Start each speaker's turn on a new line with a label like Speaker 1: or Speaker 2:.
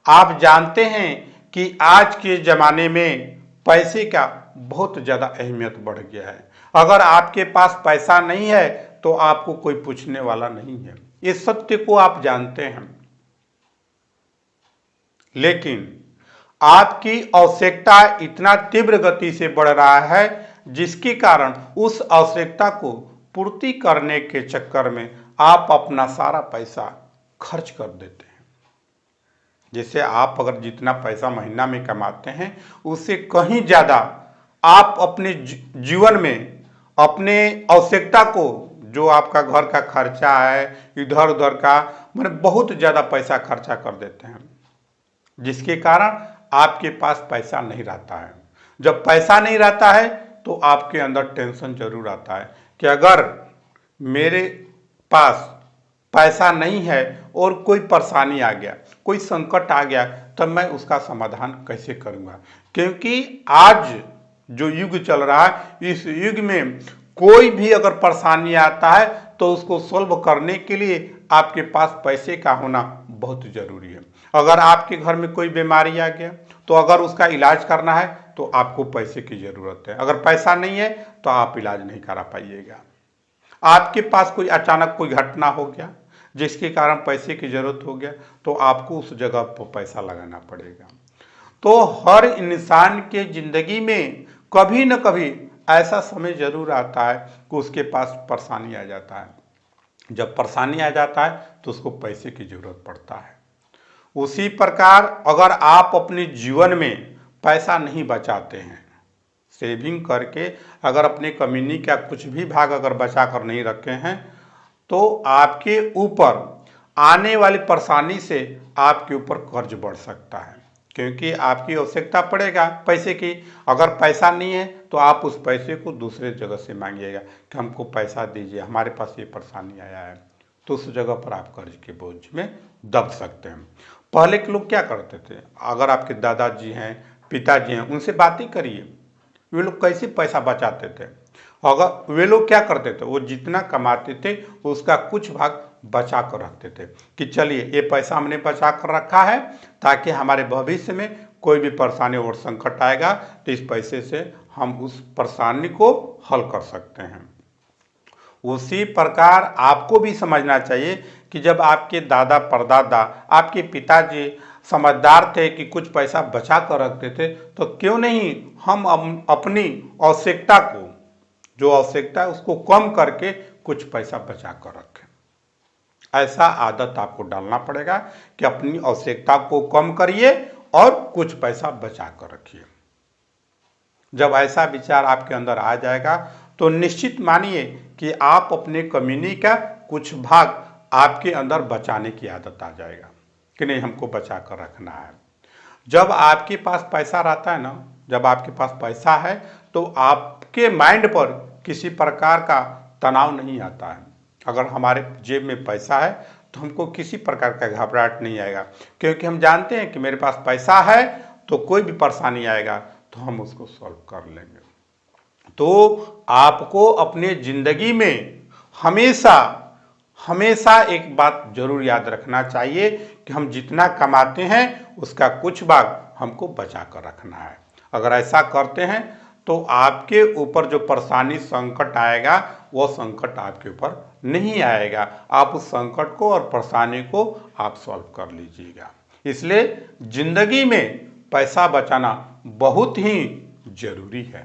Speaker 1: आप जानते हैं कि आज के ज़माने में पैसे का बहुत ज़्यादा अहमियत बढ़ गया है। अगर आपके पास पैसा नहीं है तो आपको कोई पूछने वाला नहीं है। इस सत्य को आप जानते हैं, लेकिन आपकी आवश्यकता इतना तीव्र गति से बढ़ रहा है जिसके कारण उस आवश्यकता को पूर्ति करने के चक्कर में आप अपना सारा पैसा खर्च कर देते हैं। जैसे आप अगर जितना पैसा महीना में कमाते हैं उससे कहीं ज़्यादा आप अपने जीवन में अपने आवश्यकता को, जो आपका घर का खर्चा है, इधर उधर का, मतलब बहुत ज़्यादा पैसा खर्चा कर देते हैं, जिसके कारण आपके पास पैसा नहीं रहता है। जब पैसा नहीं रहता है तो आपके अंदर टेंशन जरूर आता है कि अगर मेरे पास पैसा नहीं है और कोई परेशानी आ गया, कोई संकट आ गया, तब मैं उसका समाधान कैसे करूंगा। क्योंकि आज जो युग चल रहा है, इस युग में कोई भी अगर परेशानी आता है तो उसको सॉल्व करने के लिए आपके पास पैसे का होना बहुत जरूरी है। अगर आपके घर में कोई बीमारी आ गया तो अगर उसका इलाज करना है तो आपको पैसे की ज़रूरत है। अगर पैसा नहीं है तो आप इलाज नहीं करा पाइएगा। आपके पास कोई अचानक कोई घटना हो गया जिसके कारण पैसे की ज़रूरत हो गया तो आपको उस जगह पर पैसा लगाना पड़ेगा। तो हर इंसान के ज़िंदगी में कभी न कभी ऐसा समय ज़रूर आता है कि उसके पास परेशानी आ जाता है। जब परेशानी आ जाता है तो उसको पैसे की ज़रूरत पड़ता है। उसी प्रकार अगर आप अपने जीवन में पैसा नहीं बचाते हैं, सेविंग करके अगर अपने कमीनी का कुछ भी भाग अगर बचा कर नहीं रखे हैं, तो आपके ऊपर आने वाली परेशानी से आपके ऊपर कर्ज बढ़ सकता है। क्योंकि आपकी आवश्यकता पड़ेगा पैसे की। अगर पैसा नहीं है तो आप उस पैसे को दूसरे जगह से मांगिएगा कि हमको पैसा दीजिए, हमारे पास ये परेशानी आया है, तो उस जगह पर आप कर्ज के बोझ में दब सकते हैं। पहले के लोग क्या करते थे, अगर आपके दादाजी हैं, पिताजी हैं, उनसे बातें करिए, वे लोग कैसे पैसा बचाते थे। अगर वे लोग क्या करते थे, वो जितना कमाते थे उसका कुछ भाग बचा कर रखते थे कि चलिए ये पैसा हमने बचा कर रखा है ताकि हमारे भविष्य में कोई भी परेशानी और संकट आएगा तो इस पैसे से हम उस परेशानी को हल कर सकते हैं। उसी प्रकार आपको भी समझना चाहिए कि जब आपके दादा परदादा, आपके पिताजी समझदार थे कि कुछ पैसा बचा कर रखते थे, तो क्यों नहीं हम अपनी आवश्यकता को, जो आवश्यकता है उसको कम करके कुछ पैसा बचा कर रखें। ऐसा आदत आपको डालना पड़ेगा कि अपनी आवश्यकता को कम करिए और कुछ पैसा बचा कर रखिए। जब ऐसा विचार आपके अंदर आ जाएगा तो निश्चित मानिए कि आप अपने कमीनी का कुछ भाग आपके अंदर बचाने की आदत आ जाएगा कि नहीं, हमको बचा कर रखना है। जब आपके पास पैसा रहता है ना, जब आपके पास पैसा है तो आपके माइंड पर किसी प्रकार का तनाव नहीं आता है। अगर हमारे जेब में पैसा है तो हमको किसी प्रकार का घबराहट नहीं आएगा, क्योंकि हम जानते हैं कि मेरे पास पैसा है तो कोई भी परेशानी आएगा तो हम उसको सॉल्व कर लेंगे। तो आपको अपने ज़िंदगी में हमेशा हमेशा एक बात जरूर याद रखना चाहिए कि हम जितना कमाते हैं उसका कुछ भाग हमको बचा कर रखना है। अगर ऐसा करते हैं तो आपके ऊपर जो परेशानी संकट आएगा वो संकट आपके ऊपर नहीं आएगा। आप उस संकट को और परेशानी को आप सॉल्व कर लीजिएगा। इसलिए जिंदगी में पैसा बचाना बहुत ही जरूरी है।